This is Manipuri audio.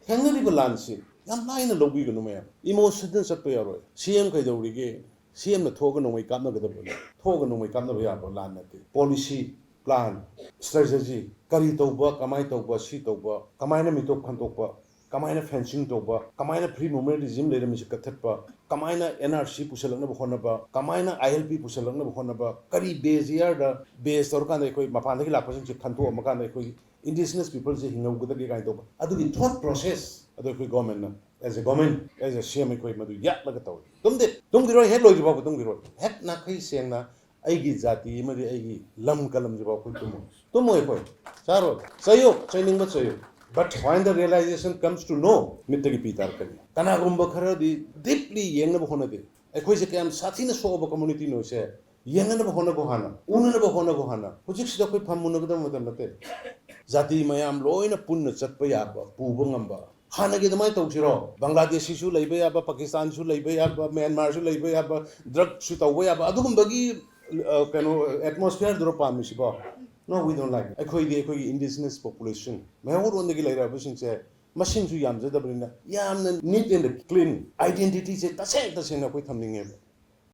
ꯊꯦꯡꯅꯔꯤꯕ ꯂꯥꯟꯁꯤ ꯌꯥꯝ ꯂꯥꯏꯅ ꯂꯧꯕꯤꯒꯅꯨ ꯃꯌꯥꯝ ꯏꯃꯣꯁꯟꯗ ꯆꯠꯄ ꯌꯥꯔꯣꯏ ꯁꯤꯑꯦꯝ ꯀꯩꯗꯧꯔꯤꯒꯦ ꯁꯤꯑꯦꯝꯅ ꯊꯣꯛꯑꯒ ꯅꯣꯡꯃꯩ ꯀꯥꯞꯅꯒꯗꯕꯅꯤ ꯊꯣꯛꯑꯒ ꯅꯣꯡꯃꯩ ꯀꯥꯞꯅꯕ ꯌꯥꯕ ꯂꯥꯟ ꯅꯠꯇꯦ ꯄꯣꯂꯤꯁꯤ ꯄ꯭ꯂꯥꯟ ꯁ꯭ꯇ꯭ꯔꯦꯇꯦꯖꯤ ꯀꯔꯤ ꯇꯧꯕ ꯀꯃꯥꯏꯅ ꯇꯧꯕ ꯁꯤ ꯇꯧꯕ ꯀꯃꯥꯏꯅ ꯃꯤꯇꯣꯞ ꯈꯟꯗꯣꯛꯄ ꯀꯃꯥꯏꯅ ꯐꯦꯟꯁꯤꯡ ꯇꯧꯕ ꯀꯃꯥꯏꯅ ꯐ꯭री ꯃꯨꯚꯃꯦꯟट ꯔꯤꯖꯤꯝ ꯂꯩꯔꯝꯃꯤꯁꯤ ꯀꯠꯊꯠꯄ ꯀꯃꯥꯏꯅ NRC ꯄꯨꯁꯜꯂꯛꯅꯕ ꯍꯣꯠꯅꯕ ꯀꯃꯥꯏꯅ ILP ꯄꯨꯁꯜꯂꯛꯅꯕ ꯍꯣꯠꯅꯕ ꯀꯔꯤ ꯕꯦꯖ ꯏꯌꯔꯗ ꯕꯦꯖ ꯇꯧꯔꯀꯥꯟꯗ ꯑꯩꯈꯣꯏ ꯃꯄꯥꯟꯗꯒꯤ ꯂꯥꯛꯄꯁꯤꯡꯁꯦ ꯈꯟꯇꯣꯛꯑꯝꯃꯀꯥꯟꯗ ꯑꯩꯈꯣꯏ indigenous people's hingaugadage kain toba adugi thought process adu koi government na as a government as a CM koi madu yatlaga taw tumdi roi het loji ba tumdi roi het na kai sengna aigi jati mari aigi lam kalam jiba koi tumo koi charo sayo training ma sayo but when the realization comes to know mitagi pitar kani kana gumba khara di deeply yengna ba honade akhoi se kam sathina so ba community no se yengna ba hona ko hana unna ba hona ko hana hujik sida koi phamuna ga madam nate जाति मयाम लोइना पुन्ना चटपा याबा पुबा ngamba हानागे दमाय तौसिरो बांग्लादेशी सु लैबा याबा पाकिस्तान सु लैबा याबा म्यांमार सु लैबा याबा ड्रग सु तौबा याबा अदुगुंबगी कनो एटमॉस्फेयर द्रो पामिसिबो नो वी डोंट लाइक अखोई इंडिजिनस पॉपुलेशन मेहर ओनदगी लैराबा सिंसे मसिन सु यामजदबनिना यामना नीट एंड क्लीन आइडेंटिटी से तसे तसे ना कोई थमनिंगे